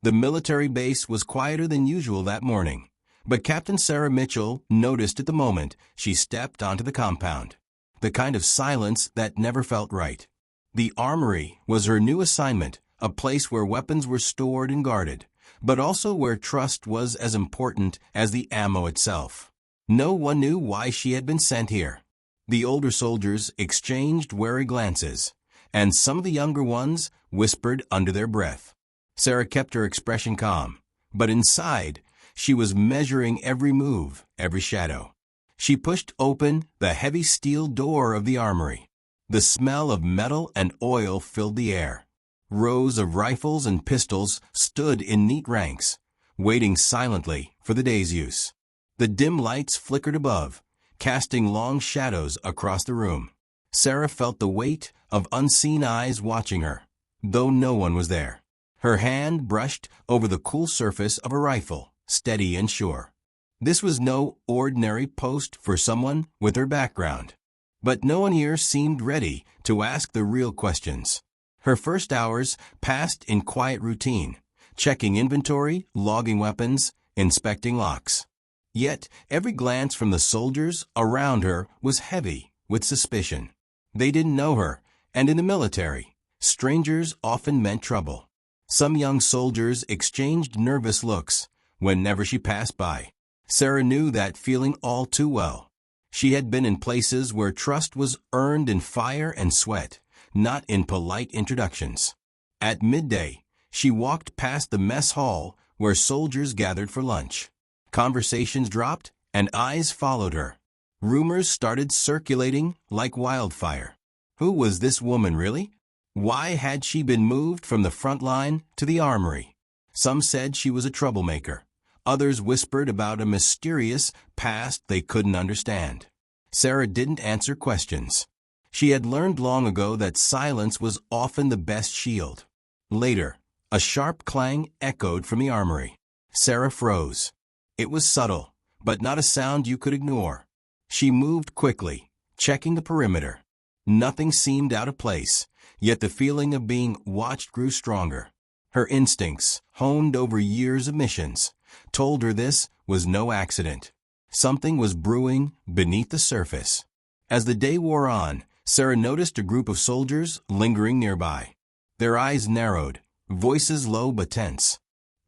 The military base was quieter than usual that morning, but Captain Sarah Mitchell noticed at the moment she stepped onto the compound. The kind of silence that never felt right. The Armory was her new assignment, a place where weapons were stored and guarded, but also where trust was as important as the ammo itself. No one knew why she had been sent here. The older soldiers exchanged wary glances, and some of the younger ones whispered under their breath. Sarah kept her expression calm, but inside, she was measuring every move, every shadow. She pushed open the heavy steel door of the Armory. The smell of metal and oil filled the air. Rows of rifles and pistols stood in neat ranks, waiting silently for the day's use. The dim lights flickered above, casting long shadows across the room. Sarah felt the weight of unseen eyes watching her, though no one was there. Her hand brushed over the cool surface of a rifle, steady and sure. This was no ordinary post for someone with her background. But no one here seemed ready to ask the real questions. Her first hours passed in quiet routine, checking inventory, logging weapons, inspecting locks. Yet every glance from the soldiers around her was heavy with suspicion. They didn't know her, and in the military, strangers often meant trouble. Some young soldiers exchanged nervous looks whenever she passed by. Sarah knew that feeling all too well. She had been in places where trust was earned in fire and sweat, not in polite introductions. At midday, she walked past the mess hall where soldiers gathered for lunch. Conversations dropped, and eyes followed her. Rumors started circulating like wildfire. Who was this woman really? Why had she been moved from the front line to the Armory? Some said she was a troublemaker. Others whispered about a mysterious past they couldn't understand. Sarah didn't answer questions. She had learned long ago that silence was often the best shield. Later, a sharp clang echoed from the Armory. Sarah froze. It was subtle, but not a sound you could ignore. She moved quickly, checking the perimeter. Nothing seemed out of place, yet the feeling of being watched grew stronger. Her instincts, honed over years of missions, told her this was no accident. Something was brewing beneath the surface. As the day wore on, Sarah noticed a group of soldiers lingering nearby. Their eyes narrowed, voices low but tense.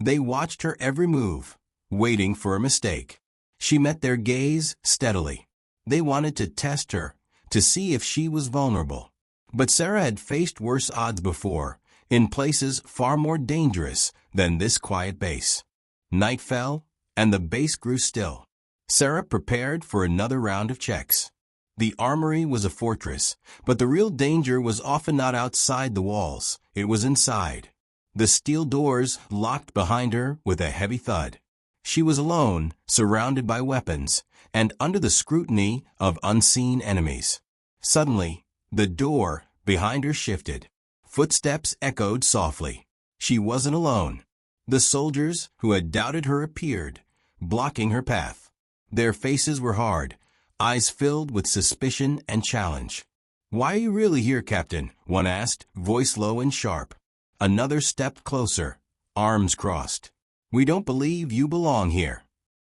They watched her every move, waiting for a mistake. She met their gaze steadily. They wanted to test her, to see if she was vulnerable. But Sarah had faced worse odds before, in places far more dangerous than this quiet base. Night fell, and the base grew still. Sarah prepared for another round of checks. The Armory was a fortress, but the real danger was often not outside the walls, it was inside. The steel doors locked behind her with a heavy thud. She was alone, surrounded by weapons, and under the scrutiny of unseen enemies. Suddenly, the door behind her shifted. Footsteps echoed softly. She wasn't alone. The soldiers who had doubted her appeared, blocking her path. Their faces were hard, eyes filled with suspicion and challenge. "Why are you really here, Captain?" one asked, voice low and sharp. Another stepped closer, arms crossed. "We don't believe you belong here."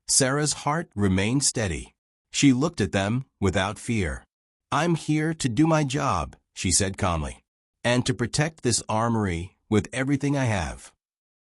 Sarah's heart remained steady. She looked at them without fear. "I'm here to do my job," she said calmly, "and to protect this Armory with everything I have."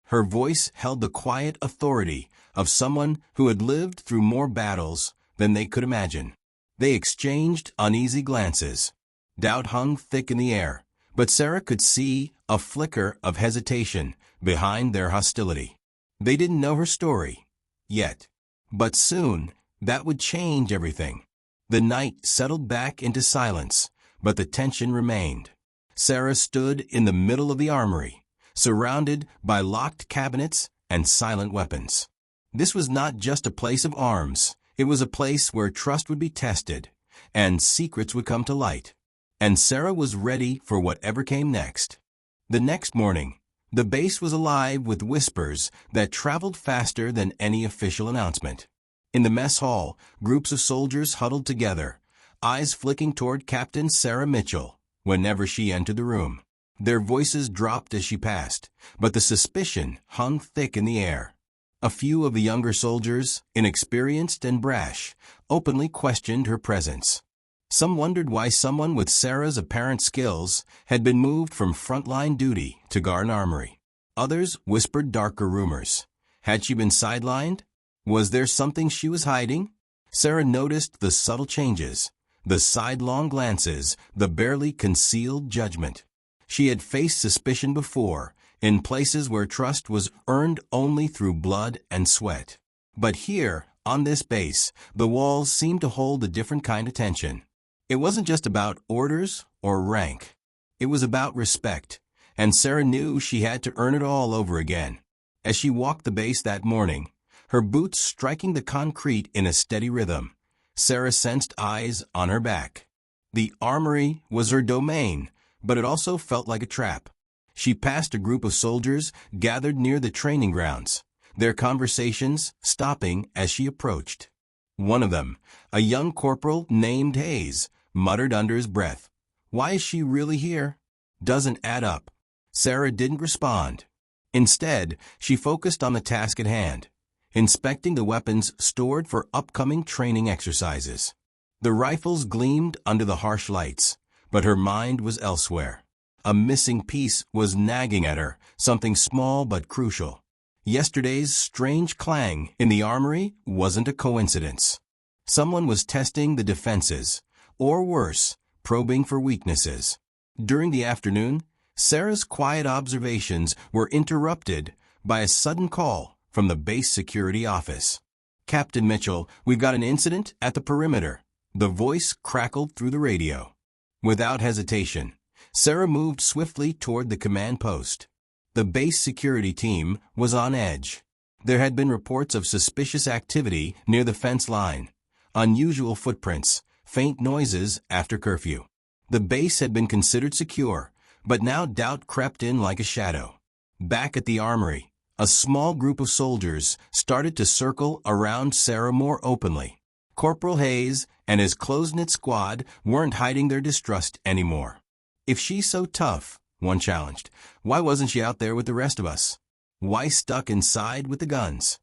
Her voice held the quiet authority of someone who had lived through more battles than they could imagine. They exchanged uneasy glances. Doubt hung thick in the air, but Sarah could see a flicker of hesitation behind their hostility. They didn't know her story, yet. But soon, that would change everything. The night settled back into silence, but the tension remained. Sarah stood in the middle of the Armory, surrounded by locked cabinets and silent weapons. This was not just a place of arms. It was a place where trust would be tested, and secrets would come to light. And Sarah was ready for whatever came next. The next morning, the base was alive with whispers that traveled faster than any official announcement. In the mess hall, groups of soldiers huddled together, eyes flicking toward Captain Sarah Mitchell whenever she entered the room. Their voices dropped as she passed, but the suspicion hung thick in the air. A few of the younger soldiers, inexperienced and brash, openly questioned her presence. Some wondered why someone with Sarah's apparent skills had been moved from frontline duty to guard an armory. Others whispered darker rumors. Had she been sidelined? Was there something she was hiding? Sarah noticed the subtle changes, the sidelong glances, the barely concealed judgment. She had faced suspicion before, in places where trust was earned only through blood and sweat. But here, on this base, the walls seemed to hold a different kind of tension. It wasn't just about orders or rank. It was about respect, and Sarah knew she had to earn it all over again. As she walked the base that morning, her boots striking the concrete in a steady rhythm, Sarah sensed eyes on her back. The armory was her domain, but it also felt like a trap. She passed a group of soldiers gathered near the training grounds, their conversations stopping as she approached. One of them, a young corporal named Hayes, muttered under his breath, "Why is she really here? Doesn't add up." Sarah didn't respond. Instead, she focused on the task at hand, inspecting the weapons stored for upcoming training exercises. The rifles gleamed under the harsh lights, but her mind was elsewhere. A missing piece was nagging at her, something small but crucial. Yesterday's strange clang in the armory wasn't a coincidence. Someone was testing the defenses, or worse, probing for weaknesses. During the afternoon, Sarah's quiet observations were interrupted by a sudden call from the base security office. "Captain Mitchell, we've got an incident at the perimeter." The voice crackled through the radio. Without hesitation, Sarah moved swiftly toward the command post. The base security team was on edge. There had been reports of suspicious activity near the fence line, unusual footprints, faint noises after curfew. The base had been considered secure, but now doubt crept in like a shadow. Back at the armory, a small group of soldiers started to circle around Sarah more openly. Corporal Hayes and his close-knit squad weren't hiding their distrust anymore. "If she's so tough," one challenged, "why wasn't she out there with the rest of us? Why stuck inside with the guns?"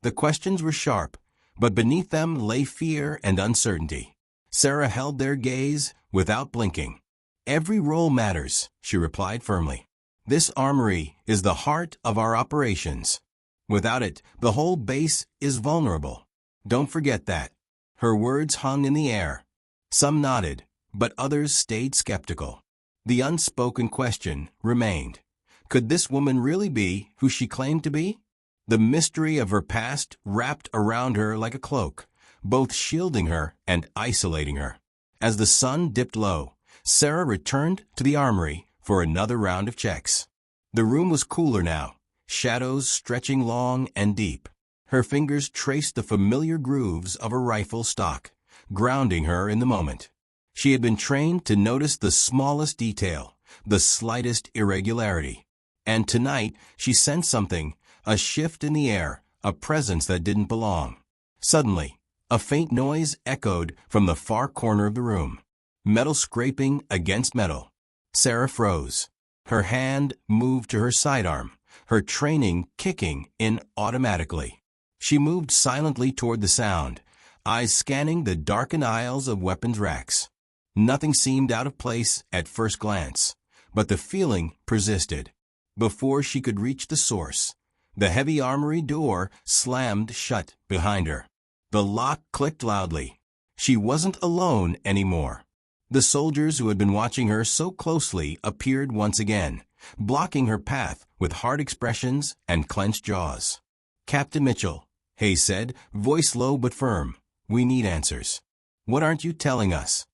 The questions were sharp, but beneath them lay fear and uncertainty. Sarah held their gaze without blinking. "Every role matters," she replied firmly. "This armory is the heart of our operations. Without it, the whole base is vulnerable. Don't forget that." Her words hung in the air. Some nodded, but others stayed skeptical. The unspoken question remained. Could this woman really be who she claimed to be? The mystery of her past wrapped around her like a cloak, both shielding her and isolating her. As the sun dipped low, Sarah returned to the armory for another round of checks. The room was cooler now, shadows stretching long and deep. Her fingers traced the familiar grooves of a rifle stock, grounding her in the moment. She had been trained to notice the smallest detail, the slightest irregularity. And tonight, she sensed something, a shift in the air, a presence that didn't belong. Suddenly, a faint noise echoed from the far corner of the room. Metal scraping against metal. Sarah froze. Her hand moved to her sidearm, her training kicking in automatically. She moved silently toward the sound, eyes scanning the darkened aisles of weapons racks. Nothing seemed out of place at first glance, but the feeling persisted. Before she could reach the source, the heavy armory door slammed shut behind her. The lock clicked loudly. She wasn't alone anymore. The soldiers who had been watching her so closely appeared once again, blocking her path with hard expressions and clenched jaws. "Captain Mitchell," Hayes said, voice low but firm, "we need answers. What aren't you telling us?"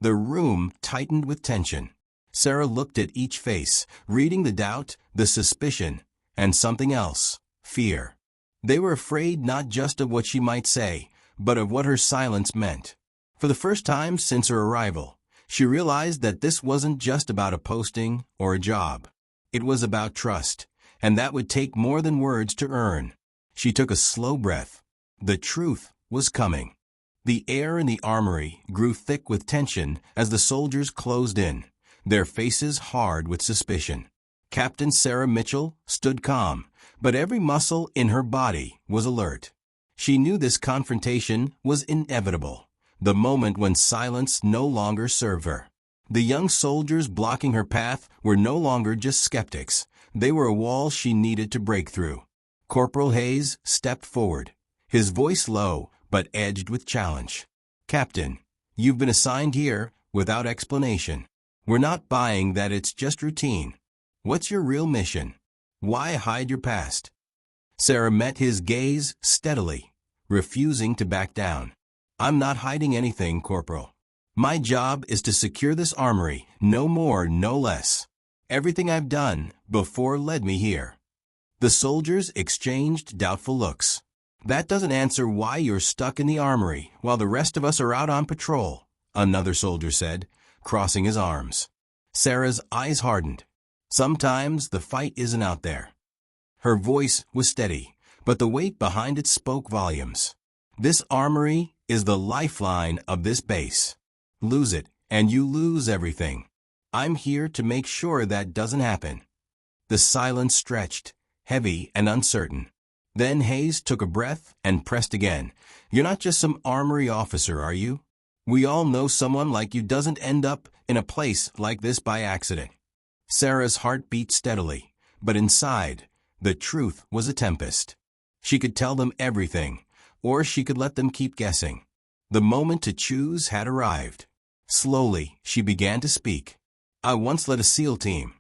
The room tightened with tension. Sarah looked at each face, reading the doubt, the suspicion, and something else, fear. They were afraid not just of what she might say, but of what her silence meant. For the first time since her arrival, she realized that this wasn't just about a posting or a job. It was about trust, and that would take more than words to earn. She took a slow breath. The truth was coming. The air in the armory grew thick with tension as the soldiers closed in, their faces hard with suspicion. Captain Sarah Mitchell stood calm, but every muscle in her body was alert. She knew this confrontation was inevitable, the moment when silence no longer served her. The young soldiers blocking her path were no longer just skeptics. They were a wall she needed to break through. Corporal Hayes stepped forward, his voice low but edged with challenge. "Captain, you've been assigned here without explanation. We're not buying that it's just routine. What's your real mission? Why hide your past?" Sarah met his gaze steadily, refusing to back down. "I'm not hiding anything, Corporal. My job is to secure this armory, no more, no less. Everything I've done before led me here." The soldiers exchanged doubtful looks. "That doesn't answer why you're stuck in the armory while the rest of us are out on patrol," another soldier said, crossing his arms. Sarah's eyes hardened. "Sometimes the fight isn't out there." Her voice was steady, but the weight behind it spoke volumes. "This armory is the lifeline of this base. Lose it, and you lose everything. I'm here to make sure that doesn't happen." The silence stretched, heavy and uncertain. Then Hayes took a breath and pressed again. "You're not just some armory officer, are you? We all know someone like you doesn't end up in a place like this by accident." Sarah's heart beat steadily, but inside, the truth was a tempest. She could tell them everything, or she could let them keep guessing. The moment to choose had arrived. Slowly, she began to speak. "I once led a SEAL team."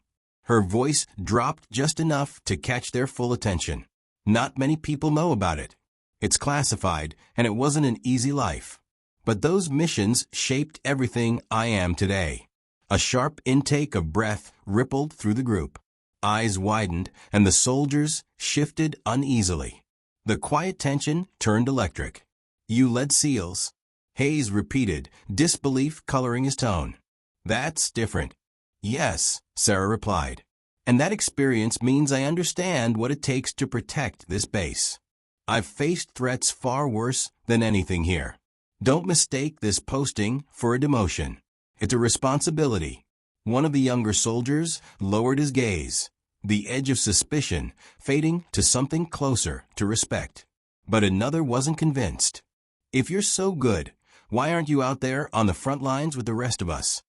Her voice dropped just enough to catch their full attention. "Not many people know about it. It's classified, and it wasn't an easy life. But those missions shaped everything I am today." A sharp intake of breath rippled through the group. Eyes widened, and the soldiers shifted uneasily. The quiet tension turned electric. "You led SEALs?" Hayes repeated, disbelief coloring his tone. "That's different." "Yes," Sarah replied. "And that experience means I understand what it takes to protect this base. I've faced threats far worse than anything here. Don't mistake this posting for a demotion. It's a responsibility." One of the younger soldiers lowered his gaze, the edge of suspicion fading to something closer to respect. But another wasn't convinced. "If you're so good, why aren't you out there on the front lines with the rest of us?"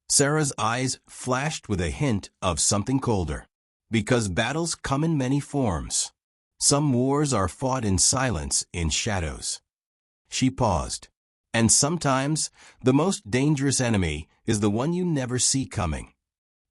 Sarah's eyes flashed with a hint of something colder. "Because battles come in many forms. Some wars are fought in silence, in shadows." She paused. "And sometimes the most dangerous enemy is the one you never see coming."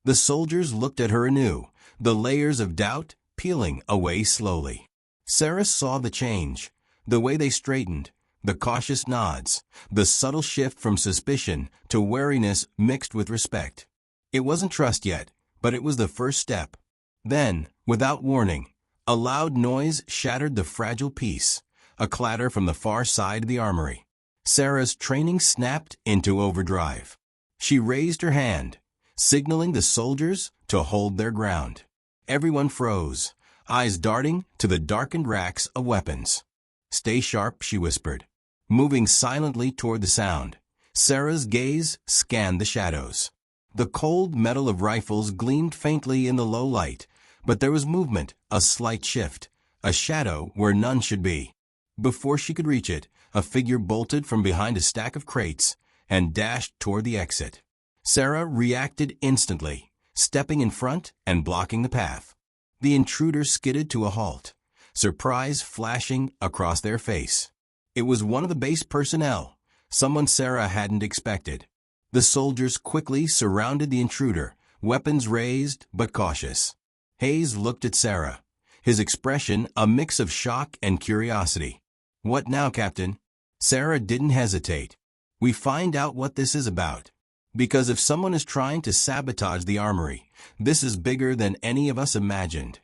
The soldiers looked at her anew, the layers of doubt peeling away slowly. Sarah saw the change, the way they straightened, the cautious nods, the subtle shift from suspicion to wariness mixed with respect. It wasn't trust yet, but it was the first step. Then, without warning, a loud noise shattered the fragile peace, a clatter from the far side of the armory. Sarah's training snapped into overdrive. She raised her hand, signaling the soldiers to hold their ground. Everyone froze, eyes darting to the darkened racks of weapons. "Stay sharp," she whispered. Moving silently toward the sound, Sarah's gaze scanned the shadows. The cold metal of rifles gleamed faintly in the low light, but there was movement, a slight shift, a shadow where none should be. Before she could reach it, a figure bolted from behind a stack of crates and dashed toward the exit. Sarah reacted instantly, stepping in front and blocking the path. The intruder skidded to a halt, surprise flashing across their face. It was one of the base personnel, someone Sarah hadn't expected. The soldiers quickly surrounded the intruder, weapons raised but cautious. Hayes looked at Sarah, his expression a mix of shock and curiosity. "What now, Captain?" Sarah didn't hesitate. "We find out what this is about. Because if someone is trying to sabotage the armory, this is bigger than any of us imagined."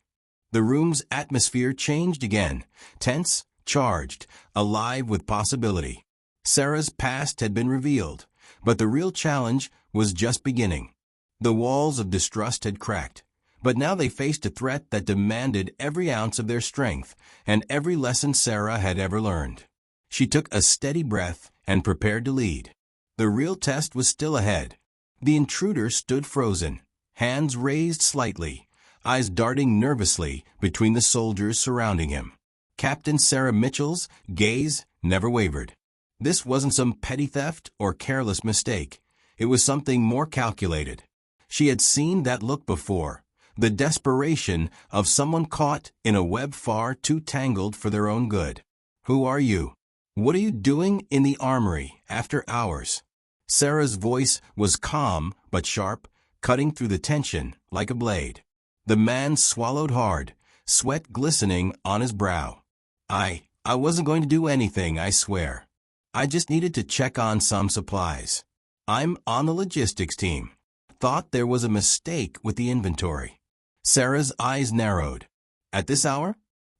The room's atmosphere changed again, tense, charged, alive with possibility. Sarah's past had been revealed, but the real challenge was just beginning. The walls of distrust had cracked, but now they faced a threat that demanded every ounce of their strength and every lesson Sarah had ever learned. She took a steady breath and prepared to lead. The real test was still ahead. The intruder stood frozen, hands raised slightly, eyes darting nervously between the soldiers surrounding him. Captain Sarah Mitchell's gaze never wavered. This wasn't some petty theft or careless mistake. It was something more calculated. She had seen that look before, the desperation of someone caught in a web far too tangled for their own good. "Who are you? What are you doing in the armory after hours?" Sarah's voice was calm but sharp, cutting through the tension like a blade. The man swallowed hard, sweat glistening on his brow. I wasn't going to do anything, I swear. I just needed to check on some supplies. I'm on the logistics team. Thought there was a mistake with the inventory." Sarah's eyes narrowed. At this hour?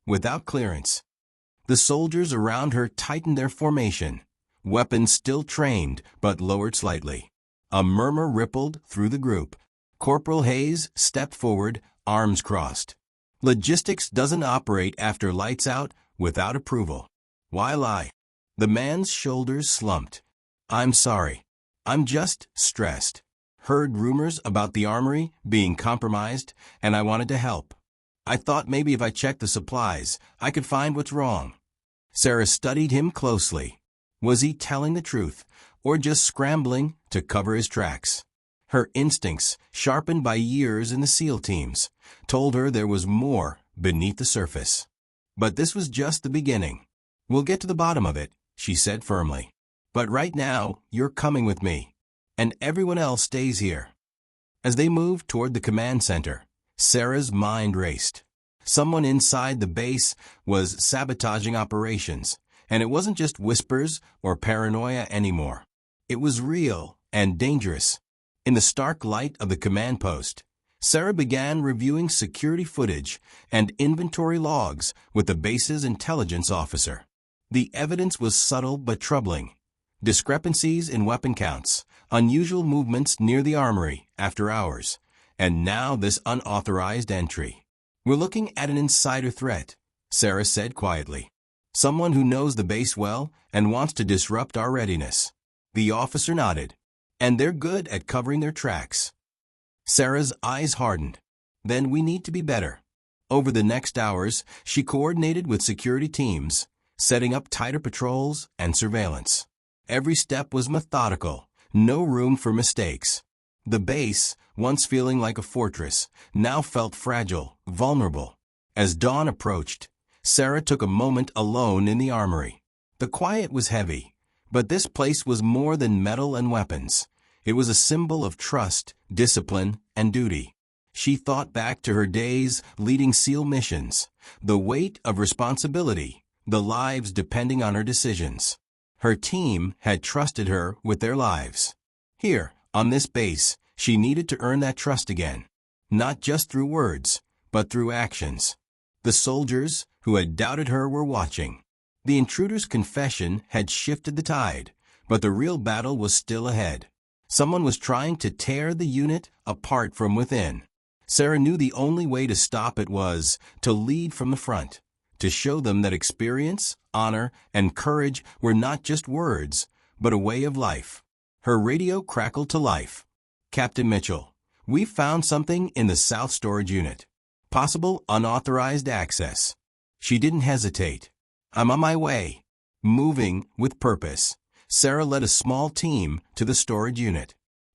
Without clearance. The soldiers around her tightened their formation, weapons still trained but lowered slightly. A murmur rippled through the group. Corporal Hayes stepped forward, arms crossed. "Logistics doesn't operate after lights out without approval." "Why lie?" The man's shoulders slumped. "I'm sorry. I'm just stressed. Heard rumors about the armory being compromised, and I wanted to help. I thought maybe if I checked the supplies, I could find what's wrong." Sarah studied him closely. Was he telling the truth, or just scrambling to cover his tracks? Her instincts, sharpened by years in the SEAL teams, told her there was more beneath the surface. But this was just the beginning. "We'll get to the bottom of it," she said firmly. "But right now, you're coming with me, and everyone else stays here." As they moved toward the command center, Sarah's mind raced. Someone inside the base was sabotaging operations, and it wasn't just whispers or paranoia anymore. It was real and dangerous. In the stark light of the command post, Sarah began reviewing security footage and inventory logs with the base's intelligence officer. The evidence was subtle but troubling. Discrepancies in weapon counts, unusual movements near the armory after hours, and now this unauthorized entry. "We're looking at an insider threat," Sarah said quietly. "Someone who knows the base well and wants to disrupt our readiness." The officer nodded. "And they're good at covering their tracks." Sarah's eyes hardened. "Then we need to be better." Over the next hours, she coordinated with security teams, setting up tighter patrols and surveillance. Every step was methodical, no room for mistakes. The base, once feeling like a fortress, now felt fragile, vulnerable. As dawn approached, Sarah took a moment alone in the armory. The quiet was heavy, but this place was more than metal and weapons. It was a symbol of trust, discipline, and duty. She thought back to her days leading SEAL missions, the weight of responsibility, the lives depending on her decisions. Her team had trusted her with their lives. Here, on this base, she needed to earn that trust again, not just through words, but through actions. The soldiers who had doubted her were watching. The intruder's confession had shifted the tide, but the real battle was still ahead. Someone was trying to tear the unit apart from within. Sarah knew the only way to stop it was to lead from the front, to show them that experience, honor, and courage were not just words, but a way of life. Her radio crackled to life. "Captain Mitchell, we found something in the South Storage Unit. Possible unauthorized access." She didn't hesitate. "I'm on my way." Moving with purpose, Sarah led a small team to the storage unit.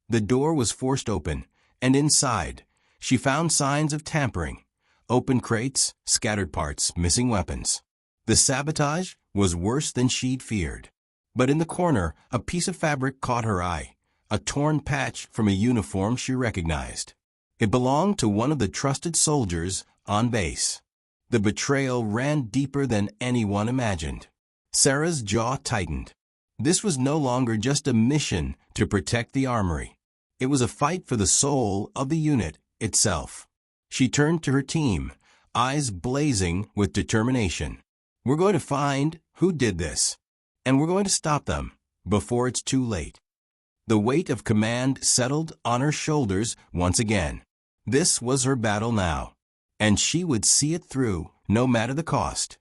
The door was forced open, and inside, she found signs of tampering. Open crates, scattered parts, missing weapons. The sabotage was worse than she'd feared. But in the corner, a piece of fabric caught her eye, a torn patch from a uniform she recognized. It belonged to one of the trusted soldiers on base. The betrayal ran deeper than anyone imagined. Sarah's jaw tightened. This was no longer just a mission to protect the armory. It was a fight for the soul of the unit itself. She turned to her team, eyes blazing with determination. "We're going to find who did this, and we're going to stop them before it's too late." The weight of command settled on her shoulders once again. This was her battle now, and she would see it through, no matter the cost.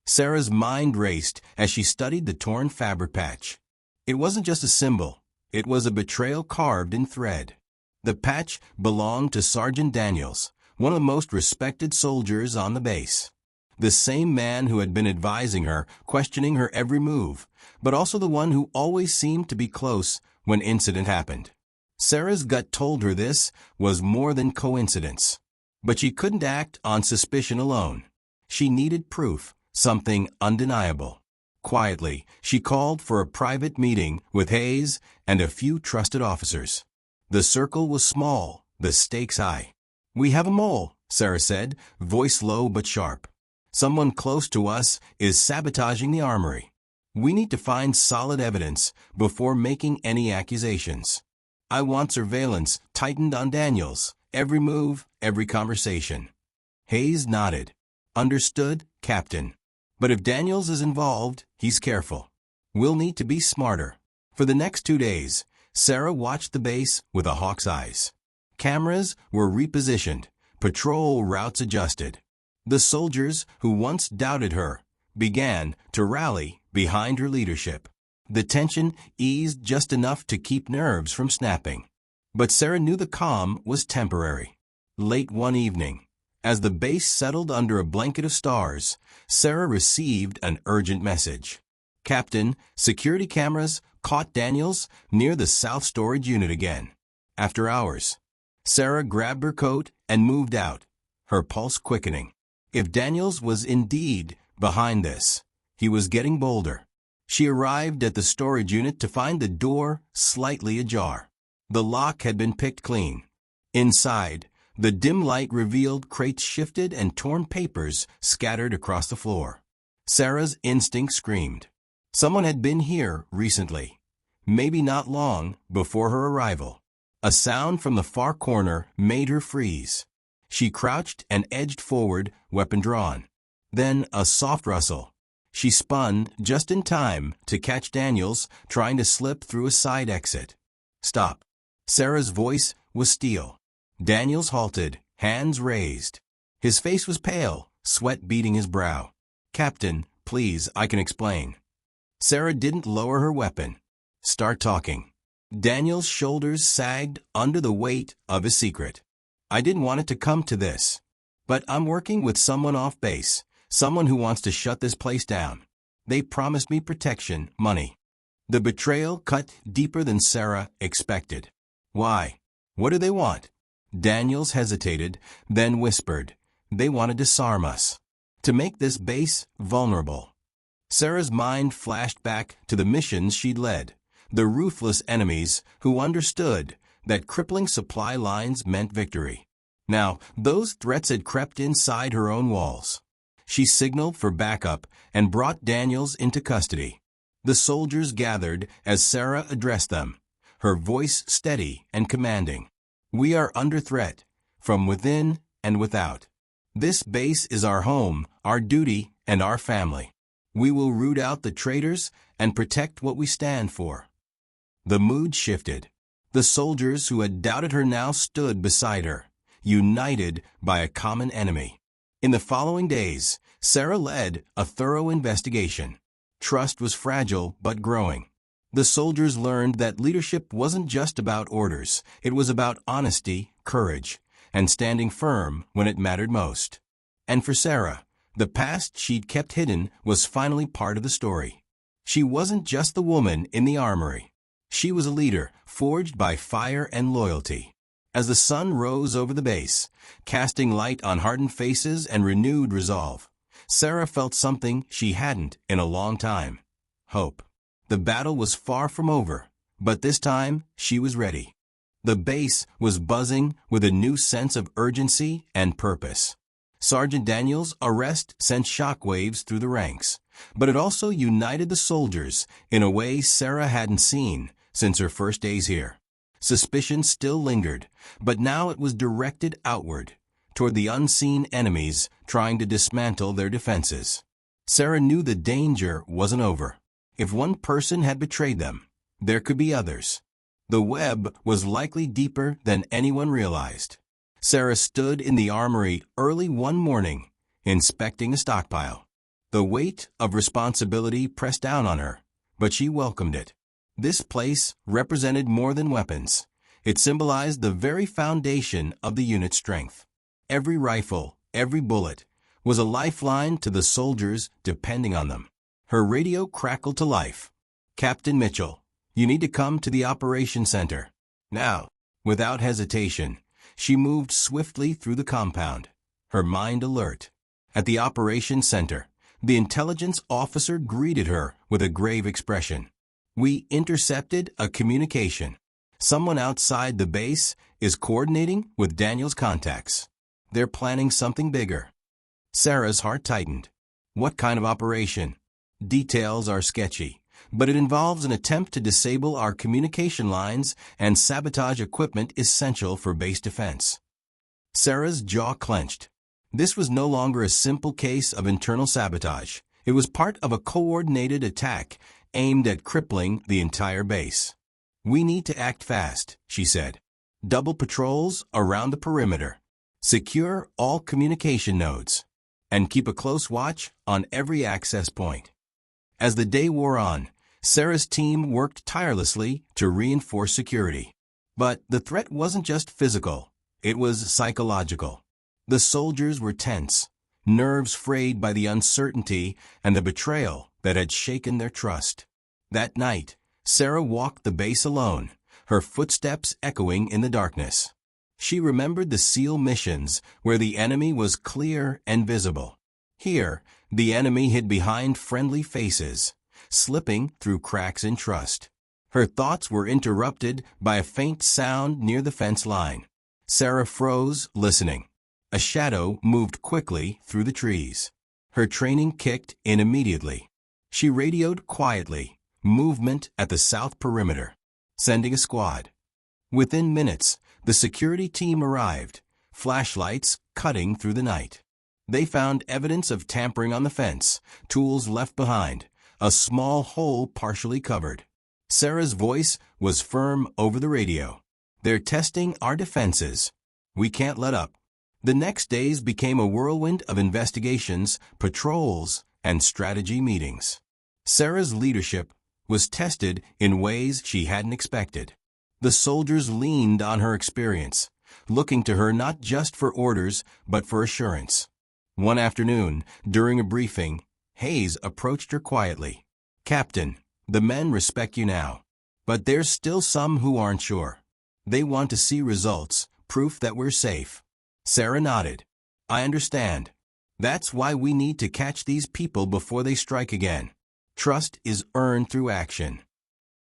Sarah's mind raced as she studied the torn fabric patch. It wasn't just a symbol, It was a betrayal carved in thread. The patch belonged to Sergeant Daniels, one of the most respected soldiers on the base. The same man who had been advising her, questioning her every move, but also the one who always seemed to be close when incident happened. Sarah's gut told her this was more than coincidence. But she couldn't act on suspicion alone. She needed proof, something undeniable. Quietly, she called for a private meeting with Hayes and a few trusted officers. The circle was small, the stakes high. "We have a mole," Sarah said, voice low but sharp. "Someone close to us is sabotaging the armory. We need to find solid evidence before making any accusations. I want surveillance tightened on Daniels, every move, every conversation." Hayes nodded. "Understood, Captain. But if Daniels is involved, he's careful. We'll need to be smarter." For the next 2 days, Sarah watched the base with a hawk's eyes. Cameras were repositioned, patrol routes adjusted. The soldiers who once doubted her began to rally behind her leadership. The tension eased just enough to keep nerves from snapping. But Sarah knew the calm was temporary. Late one evening, as the base settled under a blanket of stars, Sarah received an urgent message. "Captain, security cameras caught Daniels near the South Storage Unit again." After hours, Sarah grabbed her coat and moved out, her pulse quickening. If Daniels was indeed behind this, he was getting bolder. She arrived at the storage unit to find the door slightly ajar. The lock had been picked clean. Inside, the dim light revealed crates shifted and torn papers scattered across the floor. Sarah's instinct screamed. Someone had been here recently, maybe not long before her arrival. A sound from the far corner made her freeze. She crouched and edged forward, weapon drawn. Then a soft rustle. She spun just in time to catch Daniels trying to slip through a side exit. "Stop." Sarah's voice was steel. Daniels halted, hands raised. His face was pale, sweat beading his brow. "Captain, please, I can explain." Sarah didn't lower her weapon. "Start talking." Daniel's shoulders sagged under the weight of his secret. "I didn't want it to come to this. But I'm working with someone off base, someone who wants to shut this place down. They promised me protection, money." The betrayal cut deeper than Sarah expected. "Why? What do they want?" Daniels hesitated, then whispered, "They want to disarm us, to make this base vulnerable." Sarah's mind flashed back to the missions she'd led, the ruthless enemies who understood that crippling supply lines meant victory. Now, those threats had crept inside her own walls. She signaled for backup and brought Daniels into custody. The soldiers gathered as Sarah addressed them, her voice steady and commanding. "We are under threat, from within and without. This base is our home, our duty, and our family. We will root out the traitors and protect what we stand for." The mood shifted. The soldiers who had doubted her now stood beside her, united by a common enemy. In the following days, Sarah led a thorough investigation. Trust was fragile but growing. The soldiers learned that leadership wasn't just about orders. It was about honesty, courage, and standing firm when it mattered most. And for Sarah, the past she'd kept hidden was finally part of the story. She wasn't just the woman in the armory. She was a leader, forged by fire and loyalty. As the sun rose over the base, casting light on hardened faces and renewed resolve, Sarah felt something she hadn't in a long time: hope. The battle was far from over, but this time she was ready. The base was buzzing with a new sense of urgency and purpose. Sergeant Daniels' arrest sent shockwaves through the ranks, but it also united the soldiers in a way Sarah hadn't seen since her first days here. Suspicion still lingered, but now it was directed outward, toward the unseen enemies trying to dismantle their defenses. Sarah knew the danger wasn't over. If one person had betrayed them, there could be others. The web was likely deeper than anyone realized. Sarah stood in the armory early one morning, inspecting a stockpile. The weight of responsibility pressed down on her, but she welcomed it. This place represented more than weapons. It symbolized the very foundation of the unit's strength. Every rifle, every bullet, was a lifeline to the soldiers depending on them. Her radio crackled to life. "Captain Mitchell, you need to come to the operations center now." Without hesitation, she moved swiftly through the compound, her mind alert. At the operations center, the intelligence officer greeted her with a grave expression. "We intercepted a communication. Someone outside the base is coordinating with Daniel's contacts. They're planning something bigger." Sarah's heart tightened. "What kind of operation?" "Details are sketchy, but it involves an attempt to disable our communication lines and sabotage equipment essential for base defense." Sarah's jaw clenched. This was no longer a simple case of internal sabotage. It was part of a coordinated attack aimed at crippling the entire base. "We need to act fast," she said. "Double patrols around the perimeter. Secure all communication nodes. And keep a close watch on every access point." As the day wore on, Sarah's team worked tirelessly to reinforce security. But the threat wasn't just physical, it was psychological. The soldiers were tense, nerves frayed by the uncertainty and the betrayal that had shaken their trust. That night, Sarah walked the base alone, her footsteps echoing in the darkness. She remembered the SEAL missions where the enemy was clear and visible. Here, the enemy hid behind friendly faces, slipping through cracks in trust. Her thoughts were interrupted by a faint sound near the fence line. Sarah froze, listening. A shadow moved quickly through the trees. Her training kicked in immediately. She radioed quietly, "Movement at the south perimeter," sending a squad. Within minutes, the security team arrived, flashlights cutting through the night. They found evidence of tampering on the fence, tools left behind, a small hole partially covered. Sarah's voice was firm over the radio. "They're testing our defenses. We can't let up." The next days became a whirlwind of investigations, patrols, and strategy meetings. Sarah's leadership was tested in ways she hadn't expected. The soldiers leaned on her experience, looking to her not just for orders, but for assurance. One afternoon, during a briefing, Hayes approached her quietly. "Captain, the men respect you now, but there's still some who aren't sure. They want to see results, proof that we're safe." Sarah nodded. "I understand. That's why we need to catch these people before they strike again. Trust is earned through action."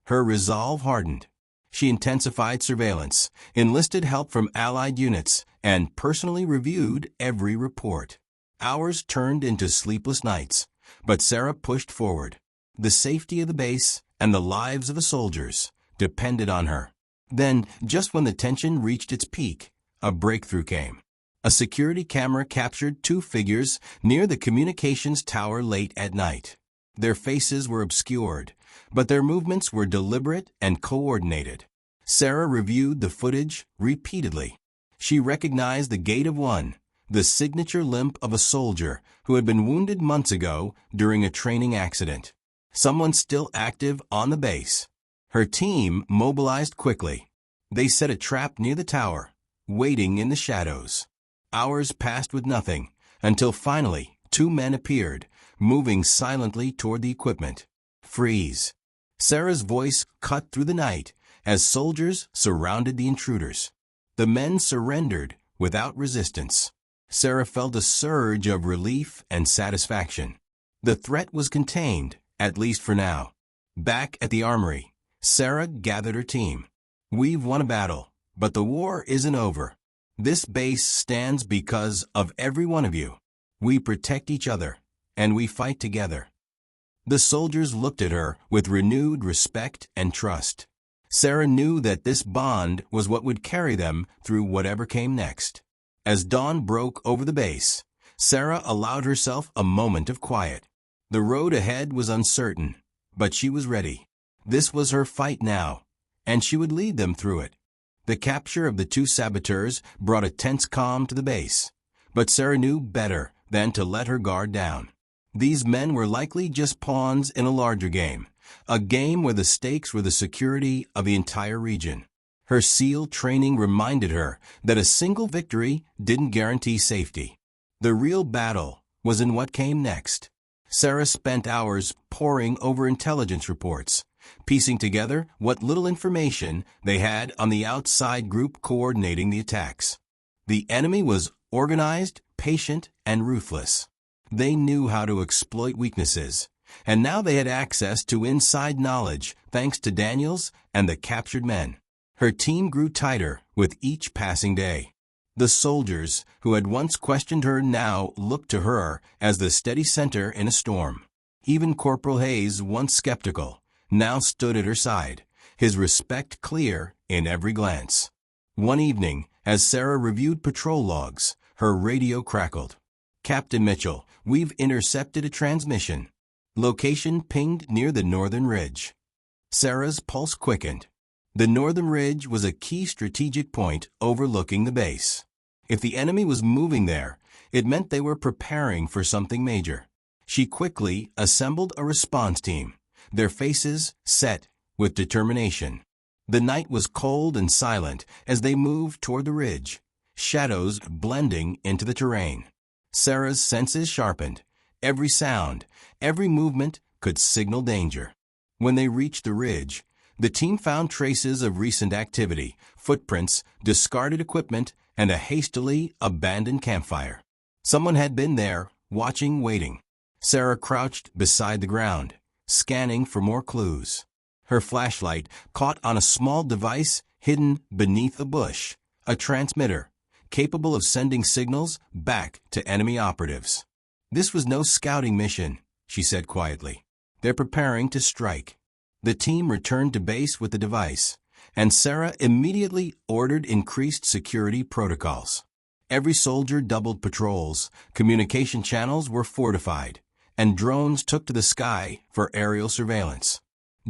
Her resolve hardened. She intensified surveillance, enlisted help from allied units, and personally reviewed every report. Hours turned into sleepless nights, but Sarah pushed forward. The safety of the base and the lives of the soldiers depended on her. Then, just when the tension reached its peak, a breakthrough came. A security camera captured two figures near the communications tower late at night. Their faces were obscured, but their movements were deliberate and coordinated. Sarah reviewed the footage repeatedly. She recognized the gait of one, the signature limp of a soldier who had been wounded months ago during a training accident. Someone still active on the base. Her team mobilized quickly. They set a trap near the tower, waiting in the shadows. Hours passed with nothing, until finally 2 men appeared, moving silently toward the equipment. "Freeze." Sarah's voice cut through the night as soldiers surrounded the intruders. The men surrendered without resistance. Sarah felt a surge of relief and satisfaction. The threat was contained, at least for now. Back at the Armory, Sarah gathered her team. "We've won a battle, but the war isn't over. This base stands because of every one of you. We protect each other, and we fight together." The soldiers looked at her with renewed respect and trust. Sarah knew that this bond was what would carry them through whatever came next. As dawn broke over the base, Sarah allowed herself a moment of quiet. The road ahead was uncertain, but she was ready. This was her fight now, and she would lead them through it. The capture of the 2 saboteurs brought a tense calm to the base, but Sarah knew better than to let her guard down. These men were likely just pawns in a larger game, a game where the stakes were the security of the entire region. Her SEAL training reminded her that a single victory didn't guarantee safety. The real battle was in what came next. Sarah spent hours poring over intelligence reports, piecing together what little information they had on the outside group coordinating the attacks. The enemy was organized, patient, and ruthless. They knew how to exploit weaknesses, and now they had access to inside knowledge thanks to Daniels and the captured men. Her team grew tighter with each passing day. The soldiers who had once questioned her now looked to her as the steady center in a storm. Even Corporal Hayes, once skeptical, now stood at her side, his respect clear in every glance. One evening, as Sarah reviewed patrol logs, her radio crackled. "Captain Mitchell, we've intercepted a transmission. Location pinged near the northern ridge." Sarah's pulse quickened. The northern ridge was a key strategic point overlooking the base. If the enemy was moving there, it meant they were preparing for something major. She quickly assembled a response team, their faces set with determination. The night was cold and silent as they moved toward the ridge, shadows blending into the terrain. Sarah's senses sharpened. Every sound, every movement could signal danger. When they reached the ridge, the team found traces of recent activity, footprints, discarded equipment, and a hastily abandoned campfire. Someone had been there, watching, waiting. Sarah crouched beside the ground, scanning for more clues. Her flashlight caught on a small device hidden beneath a bush, a transmitter, capable of sending signals back to enemy operatives. "This was no scouting mission," she said quietly. "They're preparing to strike." The team returned to base with the device, and Sarah immediately ordered increased security protocols. Every soldier doubled patrols, communication channels were fortified, and drones took to the sky for aerial surveillance.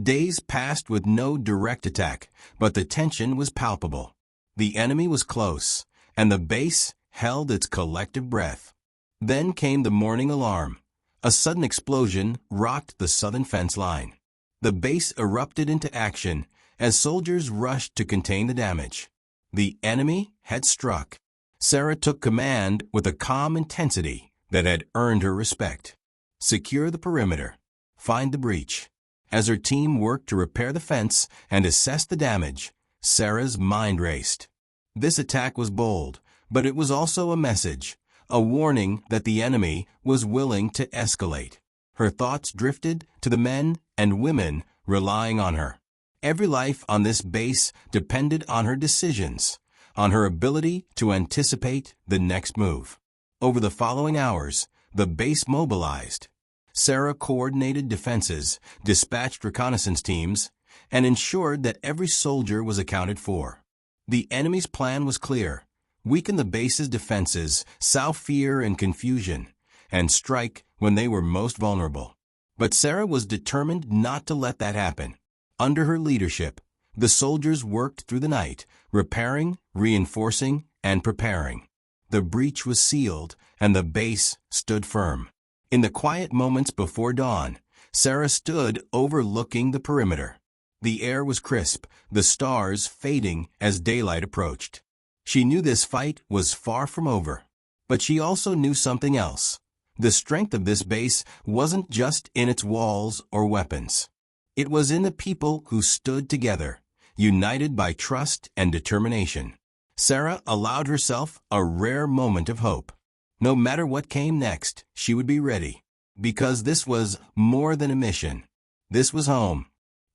Days passed with no direct attack, but the tension was palpable. The enemy was close, and the base held its collective breath. Then came the morning alarm. A sudden explosion rocked the southern fence line. The base erupted into action as soldiers rushed to contain the damage. The enemy had struck. Sarah took command with a calm intensity that had earned her respect. Secure the perimeter. Find the breach. As her team worked to repair the fence and assess the damage, Sarah's mind raced. This attack was bold, but it was also a message, a warning that the enemy was willing to escalate. Her thoughts drifted to the men and women relying on her. Every life on this base depended on her decisions, on her ability to anticipate the next move. Over the following hours, the base mobilized. Sarah coordinated defenses, dispatched reconnaissance teams, and ensured that every soldier was accounted for. The enemy's plan was clear: weaken the base's defenses, sow fear and confusion, and strike when they were most vulnerable. But Sarah was determined not to let that happen. Under her leadership, the soldiers worked through the night, repairing, reinforcing, and preparing. The breach was sealed, and the base stood firm. In the quiet moments before dawn, Sarah stood overlooking the perimeter. The air was crisp, the stars fading as daylight approached. She knew this fight was far from over. But she also knew something else. The strength of this base wasn't just in its walls or weapons. It was in the people who stood together, united by trust and determination. Sarah allowed herself a rare moment of hope. No matter what came next, she would be ready. Because this was more than a mission. This was home.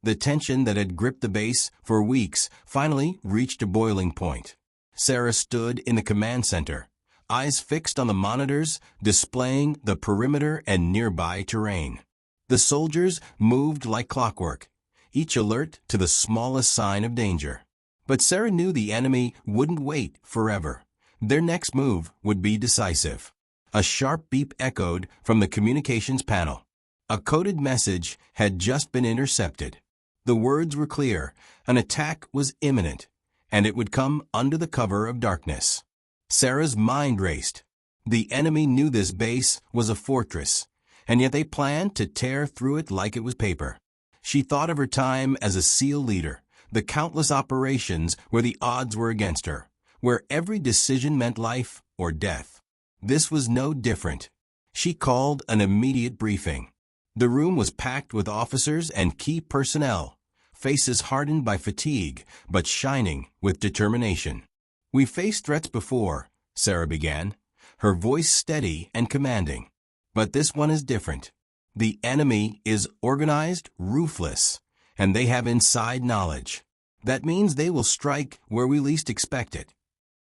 The tension that had gripped the base for weeks finally reached a boiling point. Sarah stood in the command center, eyes fixed on the monitors displaying the perimeter and nearby terrain. The soldiers moved like clockwork, each alert to the smallest sign of danger. But Sarah knew the enemy wouldn't wait forever. Their next move would be decisive. A sharp beep echoed from the communications panel. A coded message had just been intercepted. The words were clear: an attack was imminent, and it would come under the cover of darkness. Sarah's mind raced. The enemy knew this base was a fortress, and yet they planned to tear through it like it was paper. She thought of her time as a SEAL leader, the countless operations where the odds were against her, where every decision meant life or death. This was no different. She called an immediate briefing. The room was packed with officers and key personnel, faces hardened by fatigue but shining with determination. "We faced threats before," Sarah began, her voice steady and commanding. "But this one is different. The enemy is organized, ruthless, and they have inside knowledge. That means they will strike where we least expect it."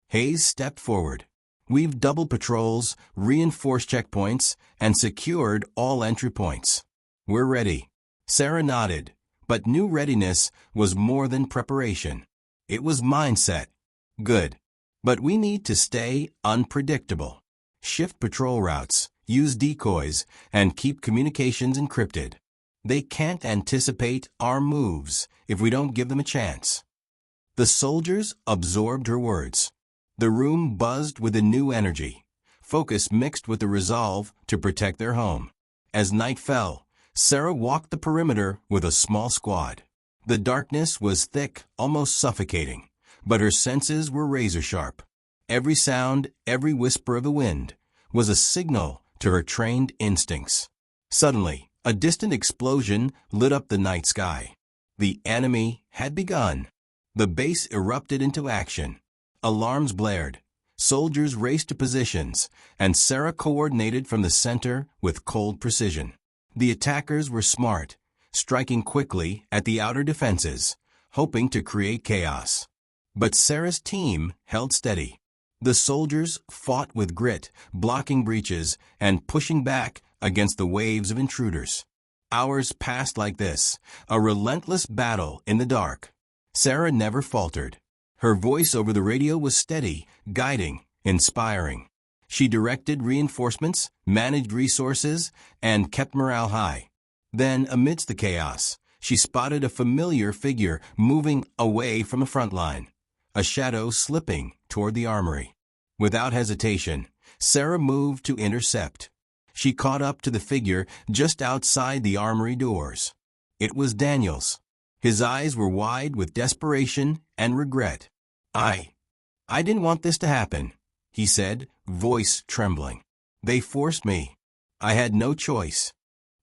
Hayes stepped forward. "We've doubled patrols, reinforced checkpoints, and secured all entry points. We're ready." Sarah nodded, but new readiness was more than preparation. It was mindset. "Good. But we need to stay unpredictable. Shift patrol routes, use decoys, and keep communications encrypted. They can't anticipate our moves if we don't give them a chance." The soldiers absorbed her words. The room buzzed with a new energy, focus mixed with the resolve to protect their home. As night fell, Sarah walked the perimeter with a small squad. The darkness was thick, almost suffocating, but her senses were razor-sharp. Every sound, every whisper of the wind, was a signal to her trained instincts. Suddenly, a distant explosion lit up the night sky. The enemy had begun. The base erupted into action. Alarms blared. Soldiers raced to positions, and Sarah coordinated from the center with cold precision. The attackers were smart, striking quickly at the outer defenses, hoping to create chaos. But Sarah's team held steady. The soldiers fought with grit, blocking breaches and pushing back against the waves of intruders. Hours passed like this, a relentless battle in the dark. Sarah never faltered. Her voice over the radio was steady, guiding, inspiring. She directed reinforcements, managed resources, and kept morale high. Then, amidst the chaos, she spotted a familiar figure moving away from the front line, a shadow slipping toward the armory. Without hesitation, Sarah moved to intercept. She caught up to the figure just outside the armory doors. It was Daniels. His eyes were wide with desperation and regret. I didn't want this to happen," he said, voice trembling. "They forced me. I had no choice."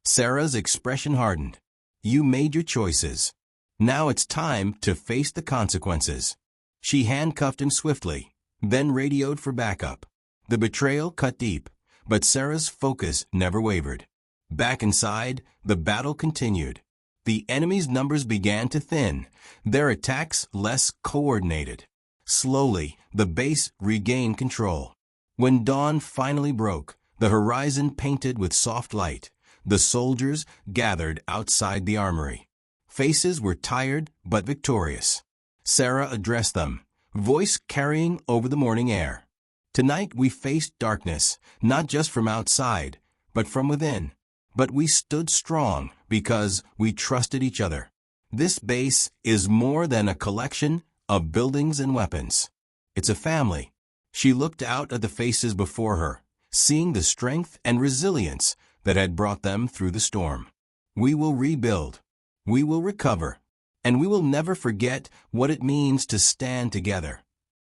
Sarah's expression hardened. "You made your choices. Now it's time to face the consequences." She handcuffed him swiftly, then radioed for backup. The betrayal cut deep, but Sarah's focus never wavered. Back inside, the battle continued. The enemy's numbers began to thin, their attacks less coordinated. Slowly, the base regained control. When dawn finally broke, the horizon painted with soft light, the soldiers gathered outside the armory. Faces were tired but victorious. Sarah addressed them, voice carrying over the morning air. "Tonight we faced darkness, not just from outside, but from within. But we stood strong because we trusted each other. This base is more than a collection of buildings and weapons. It's a family." She looked out at the faces before her, seeing the strength and resilience that had brought them through the storm. "We will rebuild. We will recover. And we will never forget what it means to stand together."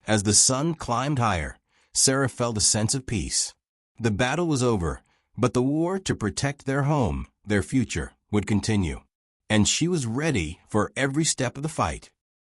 As the sun climbed higher, Sarah felt a sense of peace. The battle was over, but the war to protect their home, their future, would continue. And she was ready for every step of the fight.